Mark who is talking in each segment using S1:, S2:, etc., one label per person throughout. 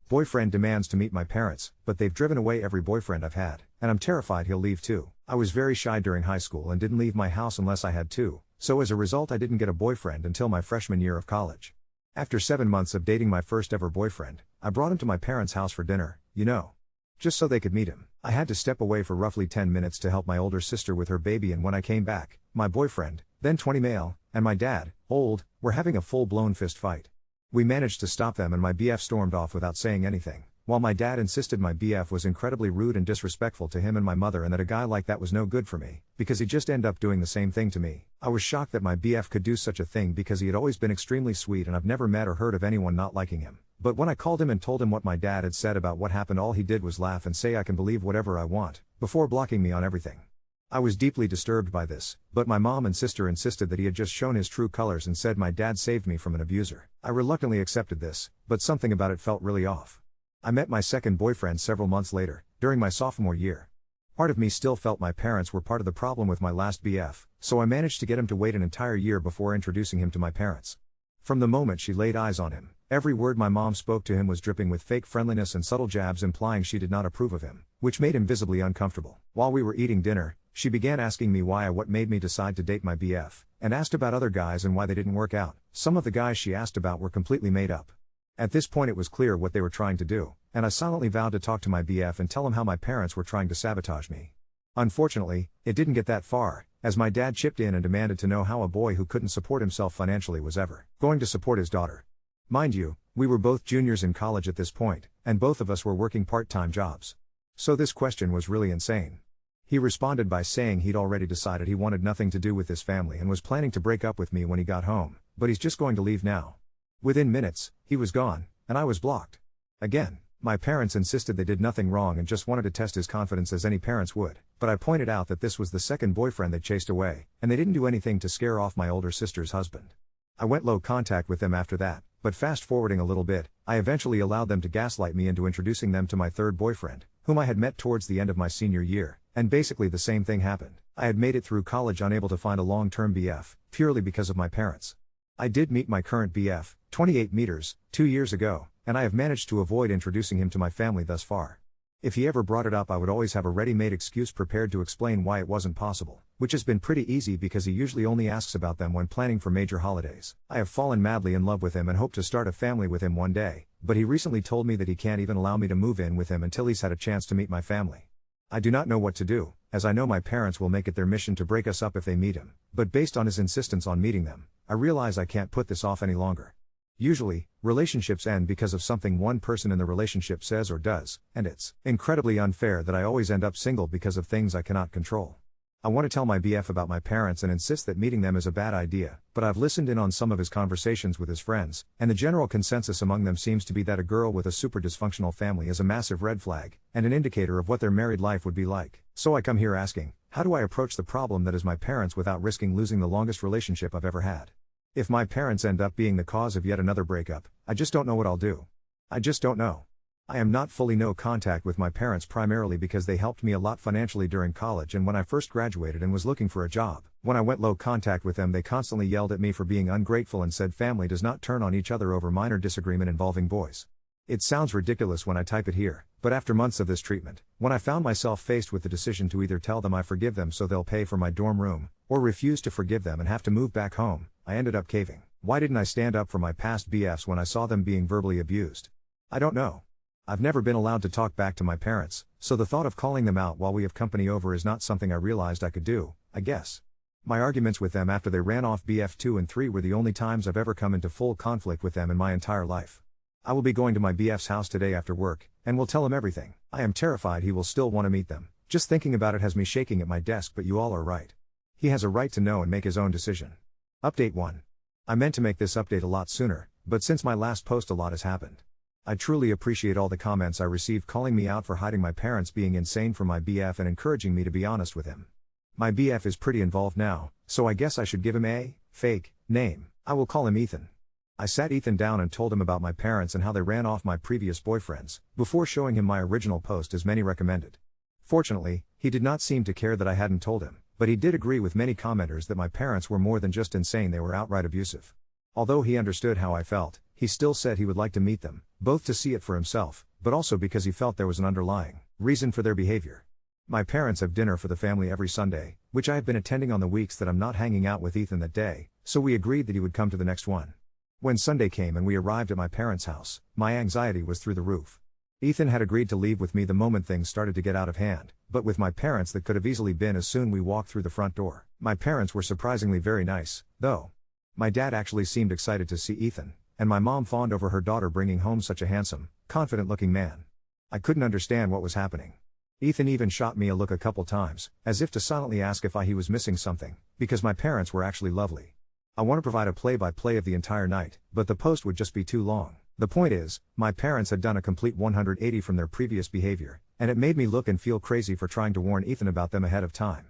S1: Boyfriend demands to meet my parents, but they've driven away every boyfriend I've had, and I'm terrified he'll leave too. I was very shy during high school and didn't leave my house unless I had to, so as a result I didn't get a boyfriend until my freshman year of college. After 7 months of dating my first ever boyfriend, I brought him to my parents' house for dinner, just so they could meet him. I had to step away for roughly 10 minutes to help my older sister with her baby, and when I came back, my boyfriend, then 20 male, and my dad, old, were having a full-blown fist fight. We managed to stop them and my BF stormed off without saying anything, while my dad insisted my BF was incredibly rude and disrespectful to him and my mother and that a guy like that was no good for me, because he'd just end up doing the same thing to me. I was shocked that my BF could do such a thing because he had always been extremely sweet and I've never met or heard of anyone not liking him. But when I called him and told him what my dad had said about what happened, all he did was laugh and say I can believe whatever I want, before blocking me on everything. I was deeply disturbed by this, but my mom and sister insisted that he had just shown his true colors and said my dad saved me from an abuser. I reluctantly accepted this, but something about it felt really off. I met my second boyfriend several months later, during my sophomore year. Part of me still felt my parents were part of the problem with my last BF, so I managed to get him to wait an entire year before introducing him to my parents. From the moment she laid eyes on him, every word my mom spoke to him was dripping with fake friendliness and subtle jabs implying she did not approve of him, which made him visibly uncomfortable. While we were eating dinner, she began asking me what made me decide to date my BF, and asked about other guys and why they didn't work out. Some of the guys she asked about were completely made up. At this point it was clear what they were trying to do, and I silently vowed to talk to my BF and tell him how my parents were trying to sabotage me. Unfortunately, it didn't get that far, as my dad chipped in and demanded to know how a boy who couldn't support himself financially was ever going to support his daughter. Mind you, we were both juniors in college at this point, and both of us were working part-time jobs. So this question was really insane. He responded by saying he'd already decided he wanted nothing to do with his family and was planning to break up with me when he got home, but he's just going to leave now. Within minutes, he was gone, and I was blocked. Again, my parents insisted they did nothing wrong and just wanted to test his confidence as any parents would, but I pointed out that this was the second boyfriend they chased away, and they didn't do anything to scare off my older sister's husband. I went low contact with them after that, but fast forwarding a little bit, I eventually allowed them to gaslight me into introducing them to my third boyfriend, whom I had met towards the end of my senior year, and basically the same thing happened. I had made it through college unable to find a long-term BF, purely because of my parents. I did meet my current BF, 28 meters, 2 years ago, and I have managed to avoid introducing him to my family thus far. If he ever brought it up, I would always have a ready-made excuse prepared to explain why it wasn't possible, which has been pretty easy because he usually only asks about them when planning for major holidays. I have fallen madly in love with him and hope to start a family with him one day, but he recently told me that he can't even allow me to move in with him until he's had a chance to meet my family. I do not know what to do, as I know my parents will make it their mission to break us up if they meet him, but based on his insistence on meeting them, I realize I can't put this off any longer. Usually, relationships end because of something one person in the relationship says or does, and it's incredibly unfair that I always end up single because of things I cannot control. I want to tell my BF about my parents and insist that meeting them is a bad idea, but I've listened in on some of his conversations with his friends, and the general consensus among them seems to be that a girl with a super dysfunctional family is a massive red flag, and an indicator of what their married life would be like. So I come here asking, how do I approach the problem that is my parents without risking losing the longest relationship I've ever had? If my parents end up being the cause of yet another breakup, I just don't know what I'll do. I just don't know. I am not fully no contact with my parents primarily because they helped me a lot financially during college and when I first graduated and was looking for a job. When I went low contact with them, they constantly yelled at me for being ungrateful and said family does not turn on each other over minor disagreement involving boys. It sounds ridiculous when I type it here, but after months of this treatment, when I found myself faced with the decision to either tell them I forgive them so they'll pay for my dorm room, or refuse to forgive them and have to move back home, I ended up caving. Why didn't I stand up for my past BFs when I saw them being verbally abused? I don't know. I've never been allowed to talk back to my parents, so the thought of calling them out while we have company over is not something I realized I could do, I guess. My arguments with them after they ran off BF 2 and 3 were the only times I've ever come into full conflict with them in my entire life. I will be going to my BF's house today after work, and will tell him everything. I am terrified he will still want to meet them. Just thinking about it has me shaking at my desk, but you all are right. He has a right to know and make his own decision. Update 1. I meant to make this update a lot sooner, but since my last post a lot has happened. I truly appreciate all the comments I received calling me out for hiding my parents being insane from my BF and encouraging me to be honest with him. My BF is pretty involved now, so I guess I should give him a fake name. I will call him Ethan. I sat Ethan down and told him about my parents and how they ran off my previous boyfriends, before showing him my original post as many recommended. Fortunately, he did not seem to care that I hadn't told him, but he did agree with many commenters that my parents were more than just insane, they were outright abusive. Although he understood how I felt, he still said he would like to meet them, both to see it for himself, but also because he felt there was an underlying reason for their behavior. My parents have dinner for the family every Sunday, which I have been attending on the weeks that I'm not hanging out with Ethan that day, so we agreed that he would come to the next one. When Sunday came and we arrived at my parents' house, my anxiety was through the roof. Ethan had agreed to leave with me the moment things started to get out of hand, but with my parents that could have easily been as soon we walked through the front door. My parents were surprisingly very nice, though. My dad actually seemed excited to see Ethan, and my mom fawned over her daughter bringing home such a handsome, confident-looking man. I couldn't understand what was happening. Ethan even shot me a look a couple times, as if to silently ask if he was missing something, because my parents were actually lovely. I want to provide a play-by-play of the entire night, but the post would just be too long. The point is, my parents had done a complete 180 from their previous behavior, and it made me look and feel crazy for trying to warn Ethan about them ahead of time.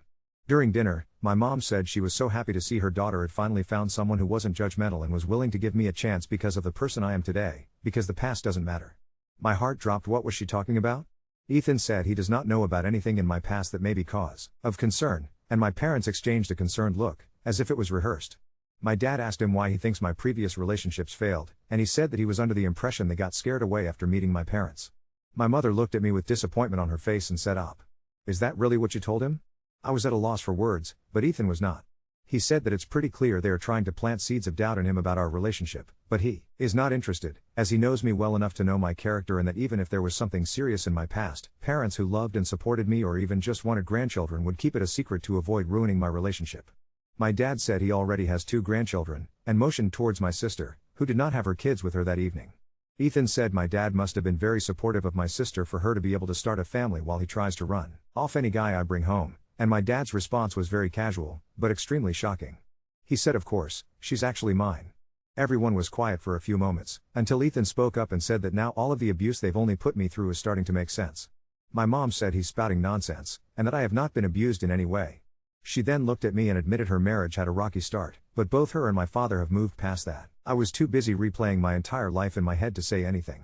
S1: During dinner, my mom said she was so happy to see her daughter had finally found someone who wasn't judgmental and was willing to give me a chance because of the person I am today, because the past doesn't matter. My heart dropped. What was she talking about? Ethan said he does not know about anything in my past that may be cause of concern, and my parents exchanged a concerned look, as if it was rehearsed. My dad asked him why he thinks my previous relationships failed, and he said that he was under the impression they got scared away after meeting my parents. My mother looked at me with disappointment on her face and said, "Is that really what you told him?" I was at a loss for words, but Ethan was not. He said that it's pretty clear they are trying to plant seeds of doubt in him about our relationship, but he is not interested, as he knows me well enough to know my character and that even if there was something serious in my past, parents who loved and supported me or even just wanted grandchildren would keep it a secret to avoid ruining my relationship. My dad said he already has 2 grandchildren, and motioned towards my sister, who did not have her kids with her that evening. Ethan said my dad must have been very supportive of my sister for her to be able to start a family while he tries to run off any guy I bring home, and my dad's response was very casual, but extremely shocking. He said, "Of course, she's actually mine." Everyone was quiet for a few moments, until Ethan spoke up and said that now all of the abuse they've only put me through is starting to make sense. My mom said he's spouting nonsense, and that I have not been abused in any way. She then looked at me and admitted her marriage had a rocky start, but both her and my father have moved past that. I was too busy replaying my entire life in my head to say anything.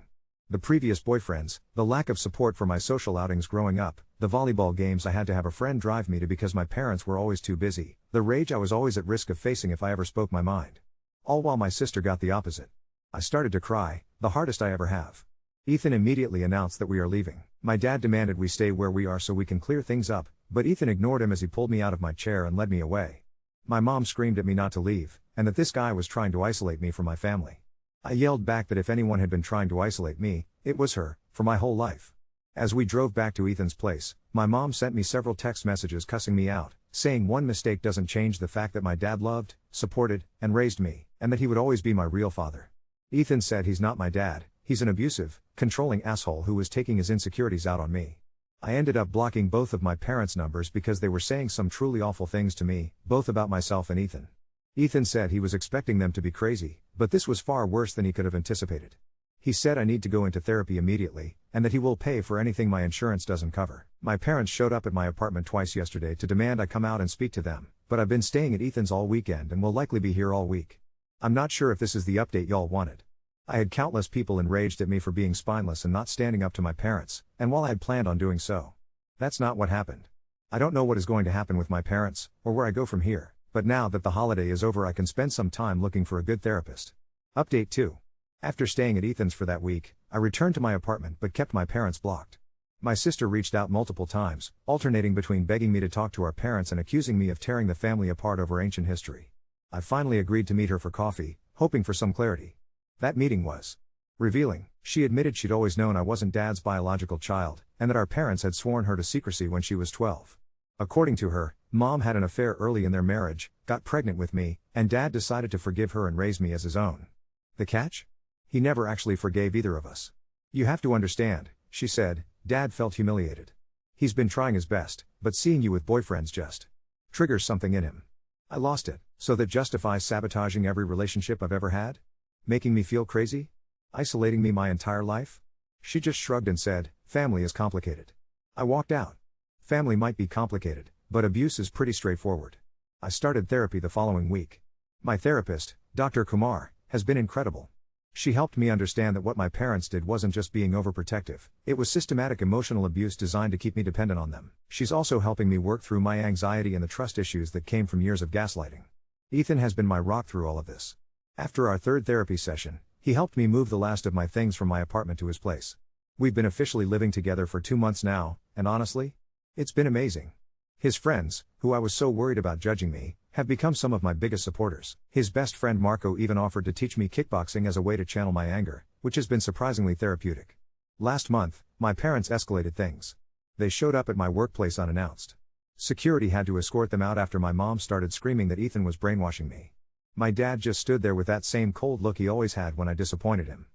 S1: The previous boyfriends, the lack of support for my social outings growing up, the volleyball games I had to have a friend drive me to because my parents were always too busy, the rage I was always at risk of facing if I ever spoke my mind. All while my sister got the opposite. I started to cry, the hardest I ever have. Ethan immediately announced that we are leaving. My dad demanded we stay where we are so we can clear things up, but Ethan ignored him as he pulled me out of my chair and led me away. My mom screamed at me not to leave, and that this guy was trying to isolate me from my family. I yelled back that if anyone had been trying to isolate me, it was her, for my whole life. As we drove back to Ethan's place, my mom sent me several text messages cussing me out, saying one mistake doesn't change the fact that my dad loved, supported, and raised me, and that he would always be my real father. Ethan said he's not my dad, he's an abusive, controlling asshole who was taking his insecurities out on me. I ended up blocking both of my parents' numbers because they were saying some truly awful things to me, both about myself and Ethan. Ethan said he was expecting them to be crazy, but this was far worse than he could have anticipated. He said I need to go into therapy immediately, and that he will pay for anything my insurance doesn't cover. My parents showed up at my apartment twice yesterday to demand I come out and speak to them, but I've been staying at Ethan's all weekend and will likely be here all week. I'm not sure if this is the update y'all wanted. I had countless people enraged at me for being spineless and not standing up to my parents, and while I had planned on doing so, that's not what happened. I don't know what is going to happen with my parents, or where I go from here, but now that the holiday is over I can spend some time looking for a good therapist. Update 2. After staying at Ethan's for that week, I returned to my apartment but kept my parents blocked. My sister reached out multiple times, alternating between begging me to talk to our parents and accusing me of tearing the family apart over ancient history. I finally agreed to meet her for coffee, hoping for some clarity. That meeting was revealing. She admitted she'd always known I wasn't Dad's biological child, and that our parents had sworn her to secrecy when she was 12. According to her, Mom had an affair early in their marriage, got pregnant with me, and Dad decided to forgive her and raise me as his own. The catch? He never actually forgave either of us. You have to understand, she said, Dad felt humiliated. He's been trying his best, but seeing you with boyfriends just triggers something in him. I lost it, so that justifies sabotaging every relationship I've ever had? Making me feel crazy? Isolating me my entire life? She just shrugged and said, family is complicated. I walked out. Family might be complicated, but abuse is pretty straightforward. I started therapy the following week. My therapist, Dr. Kumar, has been incredible. She helped me understand that what my parents did wasn't just being overprotective, it was systematic emotional abuse designed to keep me dependent on them. She's also helping me work through my anxiety and the trust issues that came from years of gaslighting. Ethan has been my rock through all of this. After our third therapy session, He helped me move the last of my things from my apartment to his place. We've been officially living together for 2 months now, and honestly, it's been amazing. His friends, who I was so worried about judging me, have become some of my biggest supporters. His best friend Marco even offered to teach me kickboxing as a way to channel my anger, which has been surprisingly therapeutic. Last month, my parents escalated things. They showed up at my workplace unannounced. Security had to escort them out after my mom started screaming that Ethan was brainwashing me. My dad just stood there with that same cold look he always had when I disappointed him.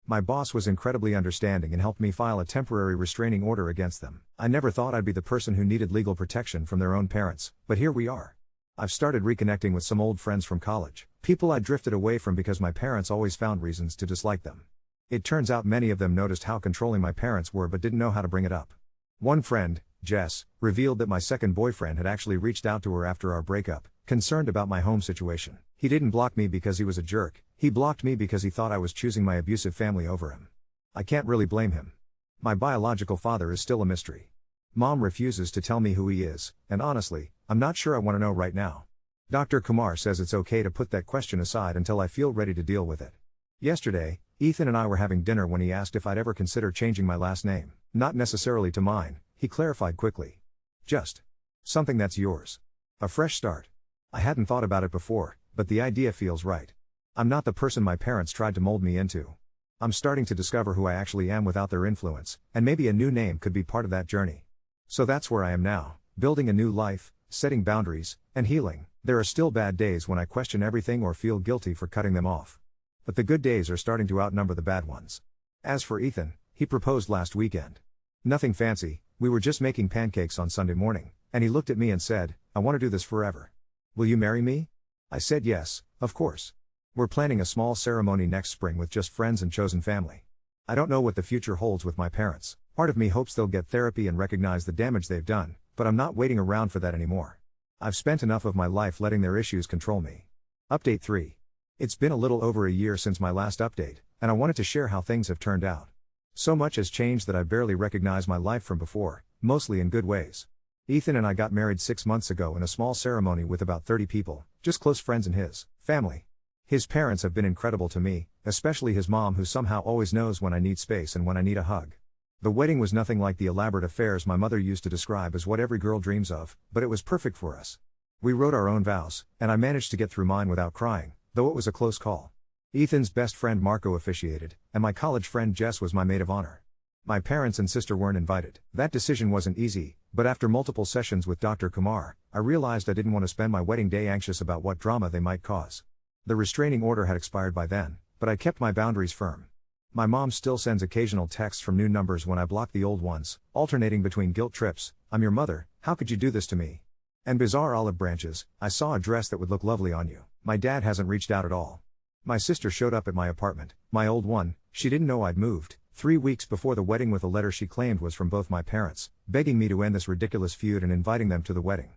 S1: My boss was incredibly understanding and helped me file a temporary restraining order against them. I never thought I'd be the person who needed legal protection from their own parents, but here we are. I've started reconnecting with some old friends from college, people I drifted away from because my parents always found reasons to dislike them. It turns out many of them noticed how controlling my parents were but didn't know how to bring it up. One friend, Jess, revealed that my second boyfriend had actually reached out to her after our breakup, concerned about my home situation. He didn't block me because he was a jerk, he blocked me because he thought I was choosing my abusive family over him. I can't really blame him. My biological father is still a mystery. Mom refuses to tell me who he is, and honestly, I'm not sure I want to know right now. Dr. Kumar says it's okay to put that question aside until I feel ready to deal with it. Yesterday, Ethan and I were having dinner when he asked if I'd ever consider changing my last name. Not necessarily to mine, he clarified quickly. Just something that's yours. A fresh start. I hadn't thought about it before, but the idea feels right. I'm not the person my parents tried to mold me into. I'm starting to discover who I actually am without their influence, and maybe a new name could be part of that journey. So that's where I am now, building a new life, setting boundaries, and healing. There are still bad days when I question everything or feel guilty for cutting them off. But the good days are starting to outnumber the bad ones. As for Ethan, he proposed last weekend. Nothing fancy, we were just making pancakes on Sunday morning, and he looked at me and said, "I want to do this forever. Will you marry me?" I said yes, of course. We're planning a small ceremony next spring with just friends and chosen family. I don't know what the future holds with my parents. Part of me hopes they'll get therapy and recognize the damage they've done, but I'm not waiting around for that anymore. I've spent enough of my life letting their issues control me. Update 3. It's been a little over a year since my last update, and I wanted to share how things have turned out. So much has changed that I barely recognize my life from before, mostly in good ways. Ethan and I got married 6 months ago in a small ceremony with about 30 people, just close friends and his family. His parents have been incredible to me, especially his mom, who somehow always knows when I need space and when I need a hug. The wedding was nothing like the elaborate affairs my mother used to describe as what every girl dreams of, but it was perfect for us. We wrote our own vows, and I managed to get through mine without crying, though it was a close call. Ethan's best friend Marco officiated, and my college friend Jess was my maid of honor. My parents and sister weren't invited. That decision wasn't easy, but after multiple sessions with Dr. Kumar, I realized I didn't want to spend my wedding day anxious about what drama they might cause. The restraining order had expired by then, but I kept my boundaries firm. My mom still sends occasional texts from new numbers when I block the old ones, alternating between guilt trips, "I'm your mother, how could you do this to me?" and bizarre olive branches, "I saw a dress that would look lovely on you." My dad hasn't reached out at all. My sister showed up at my apartment, my old one. She didn't know I'd moved, 3 weeks before the wedding, with a letter she claimed was from both my parents, begging me to end this ridiculous feud and inviting them to the wedding.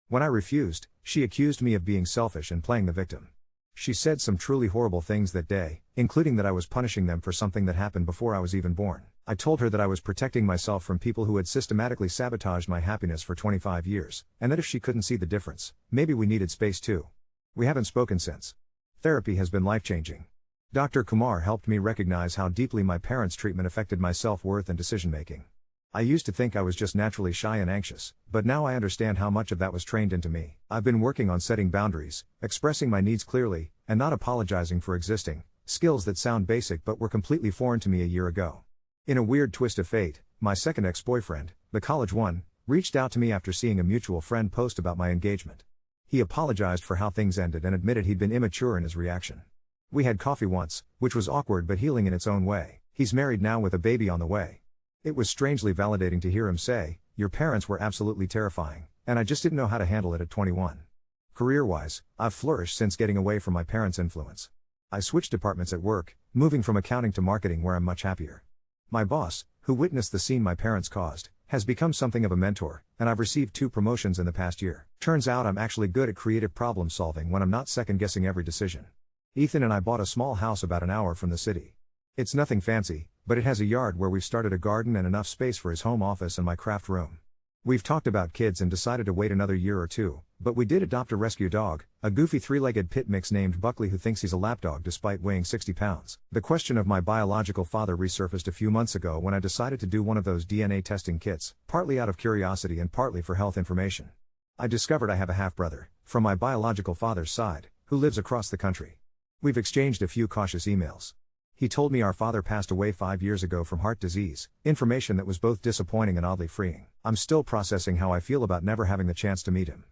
S1: When I refused, she accused me of being selfish and playing the victim. She said some truly horrible things that day, including that I was punishing them for something that happened before I was even born. I told her that I was protecting myself from people who had systematically sabotaged my happiness for 25 years, and that if she couldn't see the difference, maybe we needed space too. We haven't spoken since. Therapy has been life-changing. Dr. Kumar helped me recognize how deeply my parents' treatment affected my self-worth and decision-making. I used to think I was just naturally shy and anxious, but now I understand how much of that was trained into me. I've been working on setting boundaries, expressing my needs clearly, and not apologizing for existing, skills that sound basic but were completely foreign to me a year ago. In a weird twist of fate, my second ex-boyfriend, the college one, reached out to me after seeing a mutual friend post about my engagement. He apologized for how things ended and admitted he'd been immature in his reaction. We had coffee once, which was awkward but healing in its own way. He's married now with a baby on the way. It was strangely validating to hear him say, "Your parents were absolutely terrifying, and I just didn't know how to handle it at 21. Career-wise, I've flourished since getting away from my parents' influence. I switched departments at work, moving from accounting to marketing, where I'm much happier. My boss, who witnessed the scene my parents caused, has become something of a mentor, and I've received 2 promotions in the past year. Turns out I'm actually good at creative problem solving when I'm not second-guessing every decision. Ethan and I bought a small house about an hour from the city. It's nothing fancy, but it has a yard where we've started a garden and enough space for his home office and my craft room. We've talked about kids and decided to wait another year or 2, But we did adopt a rescue dog, a goofy three-legged pit mix named Buckley who thinks he's a lapdog despite weighing 60 pounds. The question of my biological father resurfaced a few months ago when I decided to do one of those DNA testing kits, partly out of curiosity and partly for health information. I discovered I have a half-brother, from my biological father's side, who lives across the country. We've exchanged a few cautious emails. He told me our father passed away 5 years ago from heart disease, information that was both disappointing and oddly freeing. I'm still processing how I feel about never having the chance to meet him.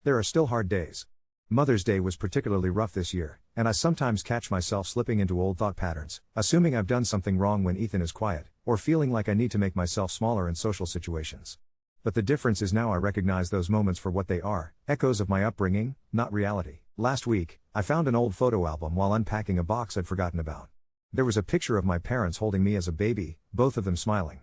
S1: There are still hard days. Mother's Day was particularly rough this year, and I sometimes catch myself slipping into old thought patterns, assuming I've done something wrong when Ethan is quiet, or feeling like I need to make myself smaller in social situations. But the difference is now I recognize those moments for what they are, echoes of my upbringing, not reality. Last week, I found an old photo album while unpacking a box I'd forgotten about. There was a picture of my parents holding me as a baby, both of them smiling.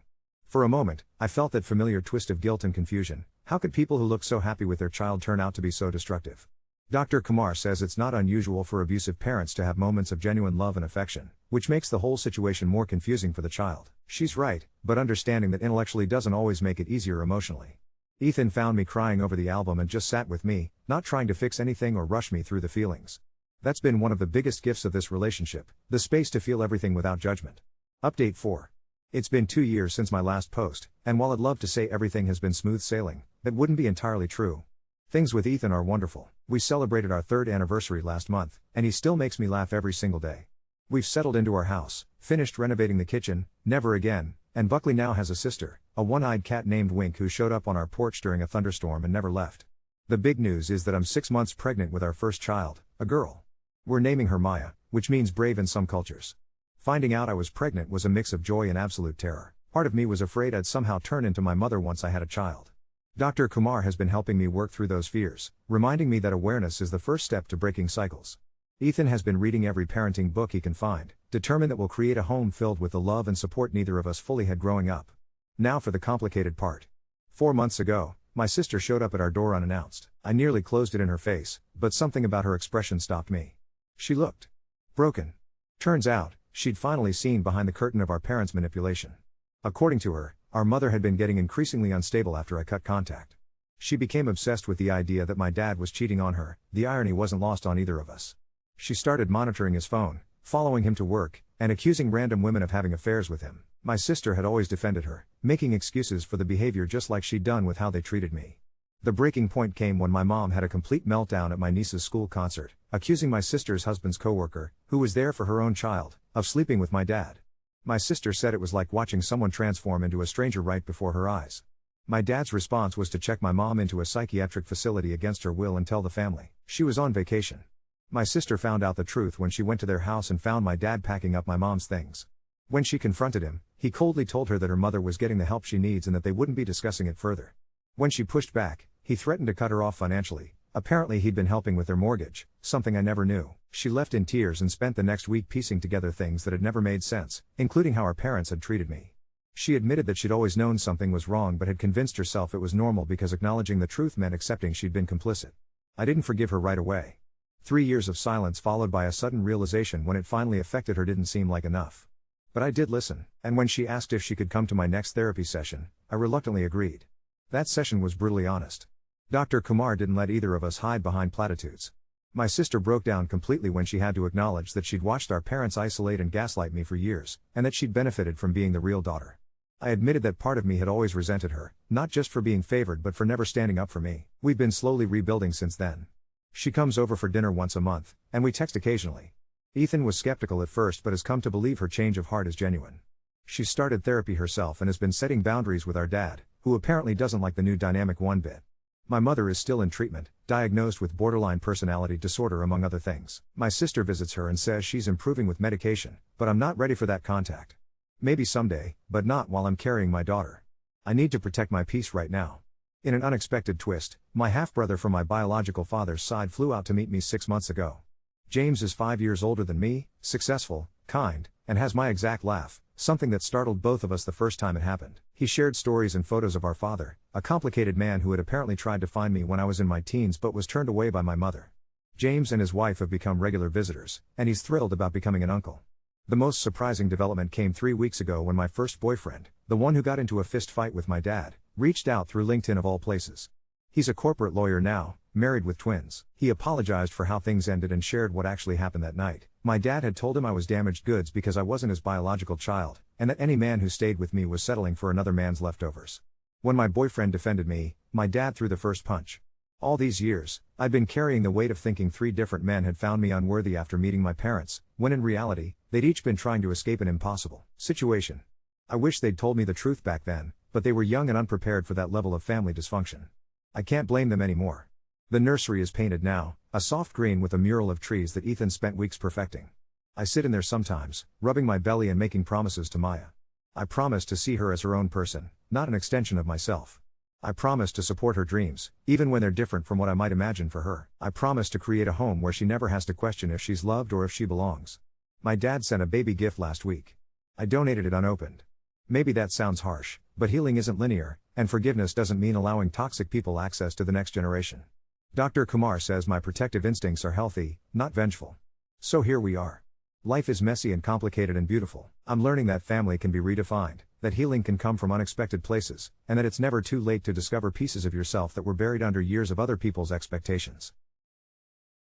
S1: For a moment, I felt that familiar twist of guilt and confusion. How could people who look so happy with their child turn out to be so destructive? Dr. Kumar says it's not unusual for abusive parents to have moments of genuine love and affection, which makes the whole situation more confusing for the child. She's right, but understanding that intellectually doesn't always make it easier emotionally. Ethan found me crying over the album and just sat with me, not trying to fix anything or rush me through the feelings. That's been one of the biggest gifts of this relationship, the space to feel everything without judgment. Update 4. It's been 2 years since my last post, and while I'd love to say everything has been smooth sailing, that wouldn't be entirely true. Things with Ethan are wonderful. We celebrated our 3rd anniversary last month, and he still makes me laugh every single day. We've settled into our house, finished renovating the kitchen, never again, and Buckley now has a sister, a one-eyed cat named Wink who showed up on our porch during a thunderstorm and never left. The big news is that I'm 6 months pregnant with our first child, a girl. We're naming her Maya, which means brave in some cultures. Finding out I was pregnant was a mix of joy and absolute terror. Part of me was afraid I'd somehow turn into my mother once I had a child. Dr. Kumar has been helping me work through those fears, reminding me that awareness is the first step to breaking cycles. Ethan has been reading every parenting book he can find, determined that we'll create a home filled with the love and support neither of us fully had growing up. Now for the complicated part. 4 months ago, my sister showed up at our door unannounced. I nearly closed it in her face, but something about her expression stopped me. She looked broken. Turns out, she'd finally seen behind the curtain of our parents' manipulation. According to her, our mother had been getting increasingly unstable after I cut contact. She became obsessed with the idea that my dad was cheating on her. The irony wasn't lost on either of us. She started monitoring his phone, following him to work, and accusing random women of having affairs with him. My sister had always defended her, making excuses for the behavior just like she'd done with how they treated me. The breaking point came when my mom had a complete meltdown at my niece's school concert, accusing my sister's husband's coworker, who was there for her own child, of sleeping with my dad. My sister said it was like watching someone transform into a stranger right before her eyes. My dad's response was to check my mom into a psychiatric facility against her will and tell the family she was on vacation. My sister found out the truth when she went to their house and found my dad packing up my mom's things. When she confronted him, he coldly told her that her mother was getting the help she needs and that they wouldn't be discussing it further. When she pushed back, he threatened to cut her off financially. Apparently he'd been helping with their mortgage, something I never knew. She left in tears and spent the next week piecing together things that had never made sense, including how our parents had treated me. She admitted that she'd always known something was wrong but had convinced herself it was normal because acknowledging the truth meant accepting she'd been complicit. I didn't forgive her right away. 3 years of silence followed by a sudden realization when it finally affected her didn't seem like enough. But I did listen, and when she asked if she could come to my next therapy session, I reluctantly agreed. That session was brutally honest. Dr. Kumar didn't let either of us hide behind platitudes. My sister broke down completely when she had to acknowledge that she'd watched our parents isolate and gaslight me for years, and that she'd benefited from being the real daughter. I admitted that part of me had always resented her, not just for being favored but for never standing up for me. We've been slowly rebuilding since then. She comes over for dinner once a month, and we text occasionally. Ethan was skeptical at first but has come to believe her change of heart is genuine. She started therapy herself and has been setting boundaries with our dad, who apparently doesn't like the new dynamic one bit. My mother is still in treatment, diagnosed with borderline personality disorder among other things. My sister visits her and says she's improving with medication, but I'm not ready for that contact. Maybe someday, but not while I'm carrying my daughter. I need to protect my peace right now. In an unexpected twist, my half-brother from my biological father's side flew out to meet me 6 months ago. James is 5 years older than me, successful, kind, and has my exact laugh, something that startled both of us the first time it happened. He shared stories and photos of our father, a complicated man who had apparently tried to find me when I was in my teens but was turned away by my mother. James and his wife have become regular visitors, and he's thrilled about becoming an uncle. The most surprising development came 3 weeks ago when my first boyfriend, the one who got into a fist fight with my dad, reached out through LinkedIn of all places. He's a corporate lawyer now, married with twins. He apologized for how things ended and shared what actually happened that night. My dad had told him I was damaged goods because I wasn't his biological child, and that any man who stayed with me was settling for another man's leftovers. When my boyfriend defended me, my dad threw the first punch. All these years, I'd been carrying the weight of thinking 3 different men had found me unworthy after meeting my parents, when in reality, they'd each been trying to escape an impossible situation. I wish they'd told me the truth back then, but they were young and unprepared for that level of family dysfunction. I can't blame them anymore. The nursery is painted now, a soft green with a mural of trees that Ethan spent weeks perfecting. I sit in there sometimes, rubbing my belly and making promises to Maya. I promise to see her as her own person, not an extension of myself. I promise to support her dreams, even when they're different from what I might imagine for her. I promise to create a home where she never has to question if she's loved or if she belongs. My dad sent a baby gift last week. I donated it unopened. Maybe that sounds harsh, but healing isn't linear, and forgiveness doesn't mean allowing toxic people access to the next generation. Dr. Kumar says my protective instincts are healthy, not vengeful. So here we are. Life is messy and complicated and beautiful. I'm learning that family can be redefined, that healing can come from unexpected places, and that it's never too late to discover pieces of yourself that were buried under years of other people's expectations.